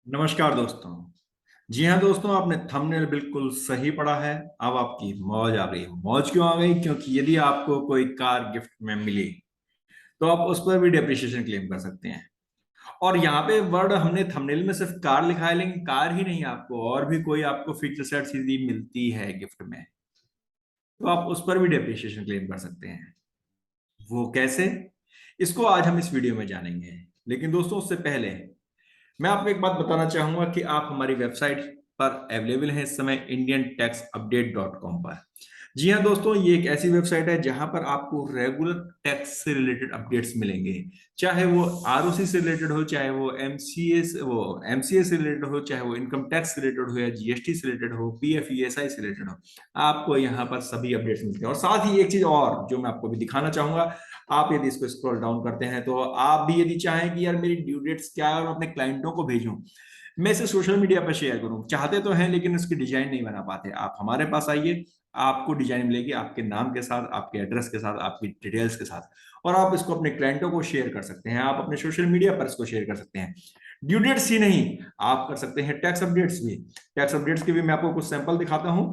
नमस्कार दोस्तों। जी हाँ दोस्तों, आपने थंबनेल बिल्कुल सही पढ़ा है। अब आपकी मौज आ गई। मौज क्यों आ गई? क्योंकि यदि आपको कोई कार गिफ्ट में मिली तो आप उस पर भी डेप्रिसिएशन क्लेम कर सकते हैं। और यहाँ पे वर्ड हमने थंबनेल में सिर्फ कार लिखा है, लेकिन कार ही नहीं, आपको और भी कोई आपको फीचर सेट यदि मिलती है गिफ्ट में तो आप उस पर भी डेप्रिसिएशन क्लेम कर सकते हैं। वो कैसे? इसको आज हम इस वीडियो में जानेंगे। लेकिन दोस्तों, उससे पहले मैं आपको एक बात बताना चाहूंगा कि आप हमारी वेबसाइट पर अवेलेबल हैं इस समय indiantaxupdate.com पर। जी हाँ दोस्तों, ये एक ऐसी वेबसाइट है जहां पर आपको रेगुलर टैक्स से रिलेटेड अपडेट्स मिलेंगे। चाहे वो आरओसी से रिलेटेड हो, चाहे वो एमसीए से रिलेटेड हो, चाहे वो इनकम टैक्स से रिलेटेड हो या जीएसटी से रिलेटेड हो, पीएफ ईएसआई से रिलेटेड हो, आपको यहाँ पर सभी अपडेट्स मिलते हैं। और साथ ही एक चीज और जो मैं आपको भी दिखाना चाहूंगा, आप यदि इसको स्क्रॉल डाउन करते हैं तो आप भी यदि चाहें कि यार मेरी ड्यू डेट्स क्या है और अपने क्लाइंटों को भेजूं, मैं इसे सोशल मीडिया पर शेयर करूं, चाहते तो हैं लेकिन इसकी डिजाइन नहीं बना पाते, आप हमारे पास आइए। आपको डिजाइन मिलेगी आपके नाम के साथ, आपके एड्रेस के साथ, आपकी डिटेल्स के साथ। और आप इसको अपने क्लाइंटों को शेयर कर सकते हैं, आप अपने सोशल मीडिया पर इसको शेयर कर सकते हैं। ड्यू डेट्स ही नहीं, आप कर सकते हैं टैक्स अपडेट्स भी। टैक्स अपडेट्स के भी मैं आपको कुछ सैंपल दिखाता हूं।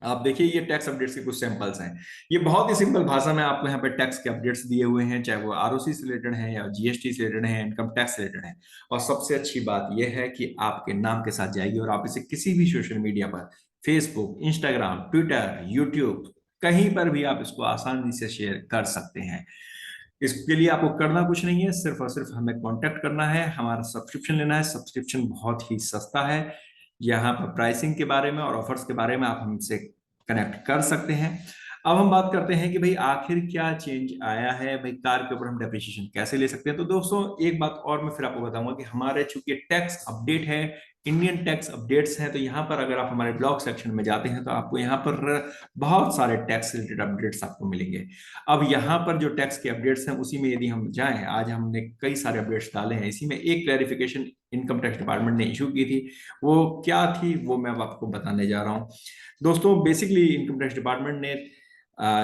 आप देखिए, ये टैक्स अपडेट्स के कुछ सैंपल्स हैं। ये बहुत ही सिंपल भाषा में आपको यहाँ पे टैक्स के अपडेट्स दिए हुए हैं, चाहे वो आरओसी से रिलेटेड है या जीएसटी से रिलेटेड है, इनकम टैक्स से रिलेटेड है। और सबसे अच्छी बात यह है कि आपके नाम के साथ जाएगी और आप इसे किसी भी सोशल मीडिया पर, फेसबुक, इंस्टाग्राम, ट्विटर, यूट्यूब, कहीं पर भी आप इसको आसानी से शेयर कर सकते हैं। इसके लिए आपको करना कुछ नहीं है, सिर्फ और सिर्फ हमें कांटेक्ट करना है, हमारा सब्सक्रिप्शन लेना है। सब्सक्रिप्शन बहुत ही सस्ता है। यहाँ पर प्राइसिंग के बारे में और ऑफर्स के बारे में आप हमसे कनेक्ट कर सकते हैं। अब हम बात करते हैं कि भाई आखिर क्या चेंज आया है, भाई कार के ऊपर हम डेप्रिसिएशन कैसे ले सकते हैं। तो दोस्तों, एक बात और मैं फिर आपको बताऊंगा कि हमारे चूंकि टैक्स अपडेट है, इंडियन टैक्स अपडेट्स हैं, तो यहाँ पर अगर आप हमारे ब्लॉग सेक्शन में जाते हैं तो आपको यहाँ पर बहुत सारे टैक्स रिलेटेड अपडेट्स आपको मिलेंगे। अब यहाँ पर जो टैक्स के अपडेट्स हैं उसी में यदि हम जाएं, आज हमने कई सारे अपडेट्स डाले हैं, इसी में एक क्लैरिफिकेशन इनकम टैक्स डिपार्टमेंट ने इशू की थी। वो क्या थी वो मैं अब आपको बताने जा रहा हूँ। दोस्तों, बेसिकली इनकम टैक्स डिपार्टमेंट ने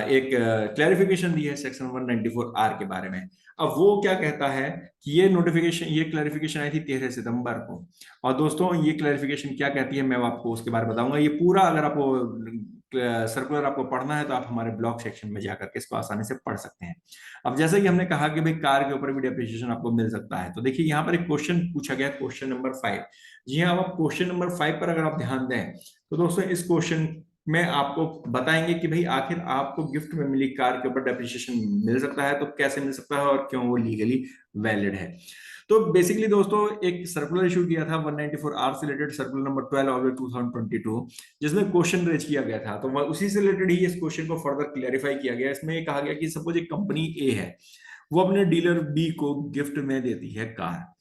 एक क्लैरिफिकेशन दी है सेक्शन 194 आर के बारे में। अब वो क्या कहता है कि ये क्लैरिफिकेशन आई थी 13 सितंबर को। और दोस्तों, ये क्लैरिफिकेशन क्या कहती है मैं आपको उसके बारे में बताऊंगा। ये पूरा अगर आपको सर्कुलर आपको पढ़ना है तो आप हमारे ब्लॉग सेक्शन में जाकर के इसको आसानी से पढ़ सकते हैं। अब जैसे कि हमने कहा कि भाई कार के ऊपर भी डेप्रिसिएशन आपको मिल सकता है, तो देखिए यहाँ पर एक क्वेश्चन पूछा गया, क्वेश्चन नंबर 5। जी हाँ, अब आप क्वेश्चन नंबर 5 पर अगर आप ध्यान दें तो दोस्तों, इस क्वेश्चन में आपको बताएंगे कि भाई आखिर आपको गिफ्ट में मिली कार के ऊपर डेप्रिसिएशन मिल सकता है तो कैसे मिल सकता है और क्यों वो लीगली वैलिड है। तो बेसिकली दोस्तों, एक सर्कुलर इशू किया था 194 आर से रिलेटेड, सर्कुलर नंबर 12/2022, जिसमें क्वेश्चन रेज किया गया था। तो उसी से रिलेटेड ही इस क्वेश्चन को फर्दर क्लैरिफाई किया गया। इसमें ये कहा गया कि सपोज एक कंपनी ए है, वो अपने डीलर बी को गिफ्ट में देती है कार।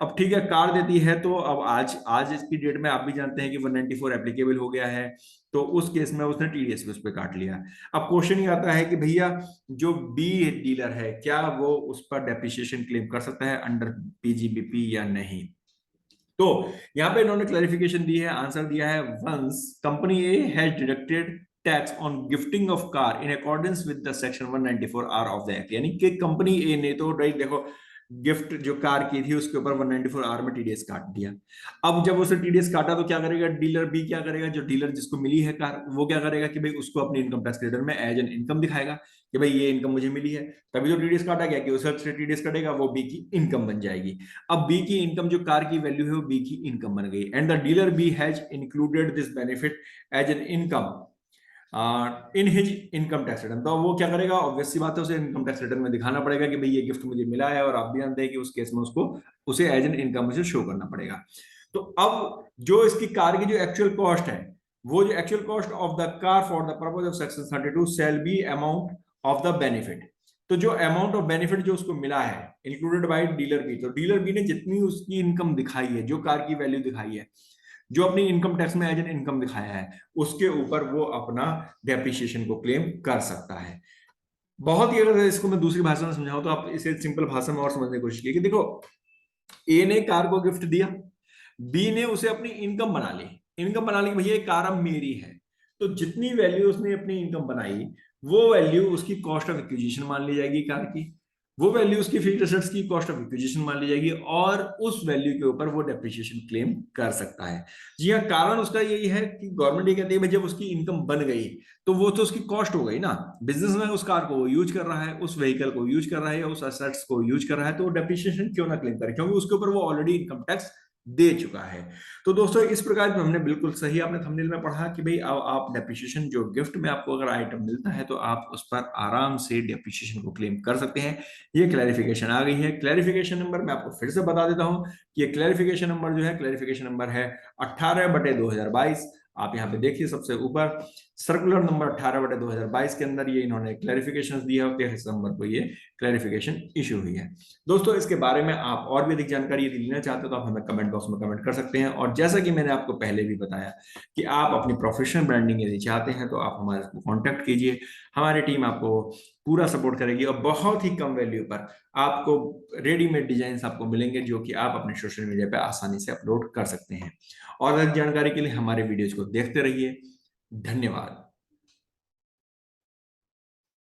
अब ठीक है, कार देती है तो अब आज आज इसकी डेट में आप भी जानते हैं कि 194 एप्लीकेबल हो गया है। तो उस केस में उसने टीडीएस भी उस पर काट लिया। अब क्वेश्चन ये आता है कि भैया जो बी डीलर है, क्या वो उस पर डेप्रिसिएशन क्लेम कर सकता है अंडर पीजीबीपी या नहीं। तो यहाँ पे इन्होंने क्लैरिफिकेशन दी है, आंसर दिया है, once company A has deducted tax on gifting of car in accordance with the section 194 R of the act. यानी कि कंपनी ए ने तो राइट देखो, गिफ्ट जो कार की थी उसके ऊपर 194 आर में टीडीएस काट दिया। अब जब उसने टीडीएस काटा तो क्या करेगा डीलर बी, क्या करेगा जो डीलर जिसको मिली है कार, वो क्या करेगा कि भाई उसको अपनी इनकम टैक्स रिटर्न में एज एन इनकम दिखाएगा कि भाई ये इनकम मुझे मिली है। तभी जो टीडीएस काटा गया कि उस से टीडीएस कटेगा, वो बी की इनकम बन जाएगी। अब बी की इनकम जो कार की वैल्यू है वो बी की इनकम बन गई, and the dealer B has included this benefit as an income in his income tax return. तो वो क्या करेगा, ऑब्वियस सी बात है, उसे इनकम टैक्स रिटर्न में दिखाना पड़ेगा कि भाई ये गिफ्ट मुझे मिला है। और आप भी जानते हैं कि उस केस में उसको उसे एज एन इनकम उसे शो करना पड़ेगा। तो अब जो इसकी कार की जो एक्चुअल कॉस्ट है, वो जो actual cost of the car for the purpose of section 32 shall be amount of the benefit. तो जो अमाउंट ऑफ बेनिफिट जो उसको मिला है इंक्लूडेड बाय डीलर बी, तो डीलर बी ने जितनी उसकी इनकम दिखाई है, जो कार की वैल्यू दिखाई है, जो अपनी इनकम टैक्स में एज एन इनकम दिखाया है, उसके ऊपर वो अपना डेप्रिसिएशन को क्लेम कर सकता है। बहुत ही, अगर इसको मैं दूसरी भाषा में समझाऊं तो आप इसे सिंपल भाषा में और समझने की कोशिश कीजिए कि देखो, ए ने कार को गिफ्ट दिया, बी ने उसे अपनी इनकम बना ली। इनकम बना ली कि भैया ये कार अब मेरी है। तो जितनी वैल्यू उसने अपनी इनकम बनाई, वो वैल्यू उसकी कॉस्ट ऑफ एक्विजिशन मान ली जाएगी कार की। वो वैल्यू उसकी फिक्स्ड एसेट्स की कॉस्ट ऑफ एक्विजिशन मान ली जाएगी और उस वैल्यू के ऊपर वो डेप्रिसिएशन क्लेम कर सकता है। जी हाँ, कारण उसका यही है कि गवर्नमेंट ये कहती है भाई जब उसकी इनकम बन गई तो वो तो उसकी कॉस्ट हो गई ना, बिजनेस में उस कार को वो यूज कर रहा है, उस व्हीकल को यूज कर रहा है या उस एसेट्स को यूज कर रहा है, तो वो डेप्रिसिएशन क्यों ना क्लेम करे, क्योंकि उसके ऊपर वो ऑलरेडी इनकम टैक्स दे चुका है। तो दोस्तों इस प्रकार की हमने बिल्कुल सही आपने थंबनेल में पढ़ा कि भाई आप डेप्रिसिएशन जो गिफ्ट में आपको अगर आइटम मिलता है तो आप उस पर आराम से डेप्रिसिएशन को क्लेम कर सकते हैं। ये क्लैरिफिकेशन आ गई है। क्लैरिफिकेशन नंबर मैं आपको फिर से बता देता हूं कि ये क्लैरिफिकेशन नंबर जो है, क्लैरिफिकेशन नंबर है 18/2022। आप यहाँ पे देखिए सबसे ऊपर सर्कुलर नंबर 18/2022 के अंदर ये इन्होंने क्लैरिफिकेशन दिया और 23 नंबर को ये क्लैरिफिकेशन इशू हुई है। दोस्तों इसके बारे में आप और भी अधिक जानकारी यदि लेना चाहते हो तो आप हमें कमेंट बॉक्स में कमेंट कर सकते हैं। और जैसा कि मैंने आपको पहले भी बताया कि आप अपनी प्रोफेशनल ब्रांडिंग यदि चाहते हैं तो आप हमारे को कॉन्टैक्ट कीजिए, हमारी टीम आपको पूरा सपोर्ट करेगी और बहुत ही कम वैल्यू पर आपको रेडीमेड डिजाइन आपको मिलेंगे जो कि आप अपने सोशल मीडिया पे आसानी से अपलोड कर सकते हैं। और अधिक जानकारी के लिए हमारे वीडियोज को देखते रहिए। धन्यवाद।